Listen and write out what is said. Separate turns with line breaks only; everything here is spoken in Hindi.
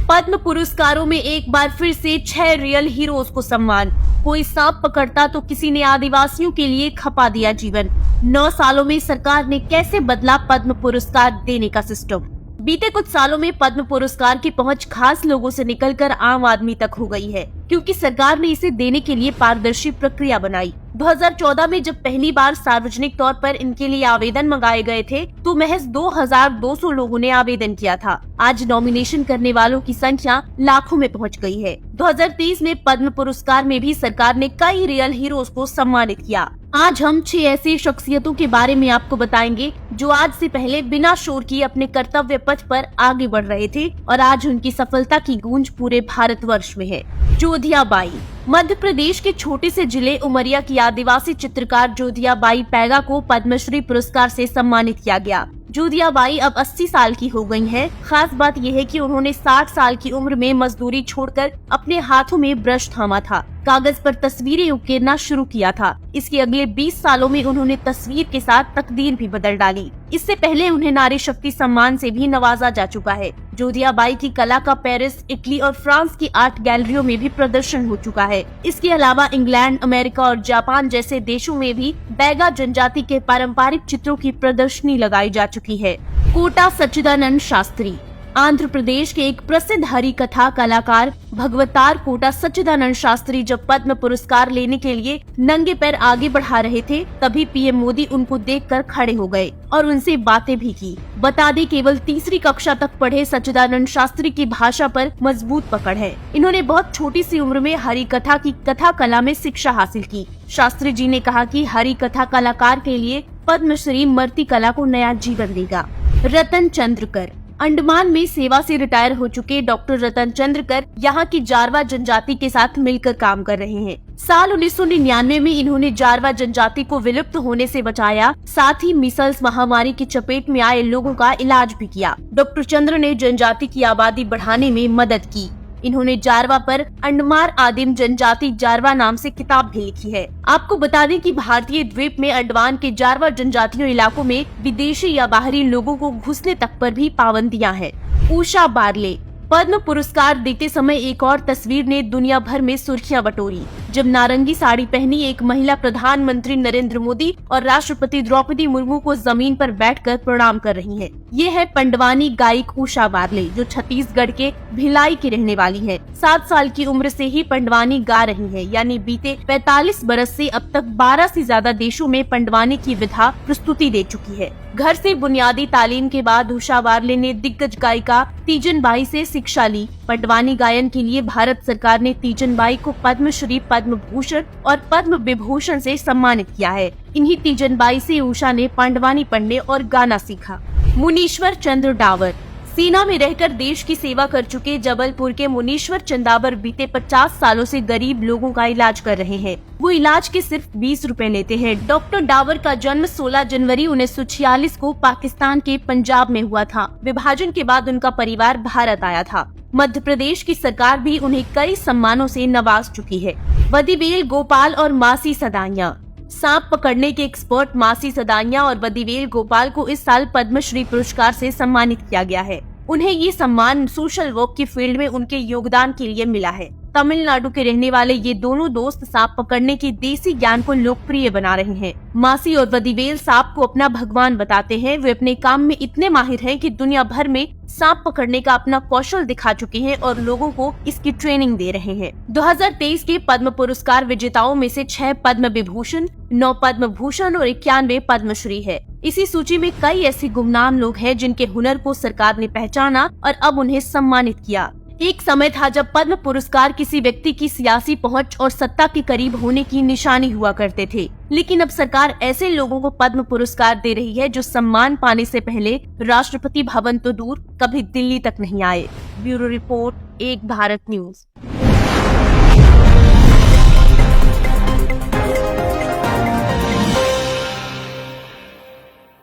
पद्म पुरस्कारों में एक बार फिर से 6 रियल हीरोज को सम्मान। कोई सांप पकड़ता तो किसी ने आदिवासियों के लिए खपा दिया जीवन। 9 सालों में सरकार ने कैसे बदला पद्म पुरस्कार देने का सिस्टम। बीते कुछ सालों में पद्म पुरस्कार की पहुंच खास लोगों से निकलकर आम आदमी तक हो गई है, क्योंकि सरकार ने इसे देने के लिए पारदर्शी प्रक्रिया बनाई। 2014 में जब पहली बार सार्वजनिक तौर पर इनके लिए आवेदन मंगाए गए थे तो महज 2200 लोगों ने आवेदन किया था। आज नॉमिनेशन करने वालों की संख्या लाखों में पहुंच गई है। 2023 में पद्म पुरस्कार में भी सरकार ने कई रियल हीरोज को सम्मानित किया। आज हम 6 ऐसी शख्सियतों के बारे में आपको बताएंगे जो आज से पहले बिना शोर किए अपने कर्तव्य पथ पर आगे बढ़ रहे थे और आज उनकी सफलता की गूंज पूरे भारतवर्ष में है। जोधिया बाई। मध्य प्रदेश के छोटे से जिले उमरिया की आदिवासी चित्रकार जोधिया बाई पैगा को पद्मश्री पुरस्कार से सम्मानित किया गया। जोधिया बाई अब 80 साल की हो गई हैं। खास बात यह है कि उन्होंने 60 साल की उम्र में मजदूरी छोड़कर अपने हाथों में ब्रश थामा था, कागज पर तस्वीरें उकेरना शुरू किया था। इसके अगले 20 सालों में उन्होंने तस्वीर के साथ तकदीर भी बदल डाली। इससे पहले उन्हें नारी शक्ति सम्मान से भी नवाजा जा चुका है। जोधिया बाई की कला का पेरिस, इटली और फ्रांस की आर्ट गैलरियों में भी प्रदर्शन हो चुका है। इसके अलावा इंग्लैंड, अमेरिका और जापान जैसे देशों में भी बैगा जनजाति के पारंपरिक चित्रों की प्रदर्शनी लगाई जा चुकी है। कोटा सच्चिदानंद शास्त्री। आंध्र प्रदेश के एक प्रसिद्ध हरि कथा कलाकार भगवतार कोटा सच्चिदानंद शास्त्री जब पद्म पुरस्कार लेने के लिए नंगे पैर आगे बढ़ा रहे थे, तभी पीएम मोदी उनको देखकर खड़े हो गए और उनसे बातें भी की। बता दें, केवल 3री कक्षा तक पढ़े सच्चिदानंद शास्त्री की भाषा पर मजबूत पकड़ है। इन्होंने बहुत छोटी सी उम्र में हरि कथा की कथा कला में शिक्षा हासिल की। शास्त्री जी ने कहा कि हरि कथा कलाकार के लिए पद्मश्री मर्ती कला को नया जीवन देगा। रतन चंद्रकर। अंडमान में सेवा से रिटायर हो चुके डॉक्टर रतन चंद्रकर यहाँ की जारवा जनजाति के साथ मिलकर काम कर रहे हैं। साल 1999 में इन्होंने जारवा जनजाति को विलुप्त होने से बचाया, साथ ही मीसल्स महामारी की चपेट में आए लोगों का इलाज भी किया। डॉक्टर चंद्र ने जनजाति की आबादी बढ़ाने में मदद की। इन्होंने जारवा पर अंडमान आदिम जनजाति जारवा नाम से किताब भी लिखी है। आपको बता दें कि भारतीय द्वीप में अंडमान के जारवा जनजातीय इलाकों में विदेशी या बाहरी लोगों को घुसने तक पर भी पाबंदियां हैं। उषा बारले। पद्म पुरस्कार देते समय एक और तस्वीर ने दुनिया भर में सुर्खियां बटोरी, जब नारंगी साड़ी पहनी एक महिला प्रधानमंत्री नरेंद्र मोदी और राष्ट्रपति द्रौपदी मुर्मू को जमीन पर बैठकर प्रणाम कर रही हैं। ये है पंडवानी गायक उषा बारले, जो छत्तीसगढ़ के भिलाई की रहने वाली है। 7 साल की उम्र से ही पंडवानी गा रही है, यानी बीते 45 बरस से अब तक 12 से ज्यादा देशों में पंडवानी की विधा प्रस्तुति दे चुकी है। घर से बुनियादी तालीम के बाद उषा बारले ने दिग्गज गायिका तीजन बाई से शिक्षा ली। पंडवानी गायन के लिए भारत सरकार ने तीजन बाई को पद्मश्री, पद्म भूषण और पद्म विभूषण से सम्मानित किया है। इन्हीं तीजन बाई से उषा ने पांडवानी पढ़ने और गाना सीखा। मुनीश्वर चंद्र डावर। सेना में रहकर देश की सेवा कर चुके जबलपुर के मुनीश्वर चंदावर बीते 50 सालों से गरीब लोगों का इलाज कर रहे हैं। वो इलाज के सिर्फ 20 रुपए लेते हैं। डॉक्टर डावर का जन्म 16 जनवरी 1946 को पाकिस्तान के पंजाब में हुआ था। विभाजन के बाद उनका परिवार भारत आया था। मध्य प्रदेश की सरकार भी उन्हें कई सम्मानों से नवाज चुकी है। वदिवेल गोपाल और मासी सदाइयाँ। सांप पकड़ने के एक्सपर्ट मासी सदाइयाँ और वदिवेल गोपाल को इस साल पद्मश्री पुरस्कार से सम्मानित किया गया है। उन्हें ये सम्मान सोशल वर्क की फील्ड में उनके योगदान के लिए मिला है। तमिलनाडु के रहने वाले ये दोनों दोस्त सांप पकड़ने के देसी ज्ञान को लोकप्रिय बना रहे हैं। मासी और वदिवेल सांप को अपना भगवान बताते हैं। वे अपने काम में इतने माहिर हैं कि दुनिया भर में सांप पकड़ने का अपना कौशल दिखा चुके हैं और लोगों को इसकी ट्रेनिंग दे रहे हैं। 2023 के पद्म पुरस्कार विजेताओं में से 6 पद्म विभूषण, 9 पद्म भूषण और 91 पद्मश्री है। इसी सूची में कई ऐसे गुमनाम लोग हैं जिनके हुनर को सरकार ने पहचाना और अब उन्हें सम्मानित किया। एक समय था जब पद्म पुरस्कार किसी व्यक्ति की सियासी पहुंच और सत्ता के करीब होने की निशानी हुआ करते थे, लेकिन अब सरकार ऐसे लोगों को पद्म पुरस्कार दे रही है जो सम्मान पाने से पहले राष्ट्रपति भवन तो दूर, कभी दिल्ली तक नहीं आए। ब्यूरो रिपोर्ट, एक भारत न्यूज।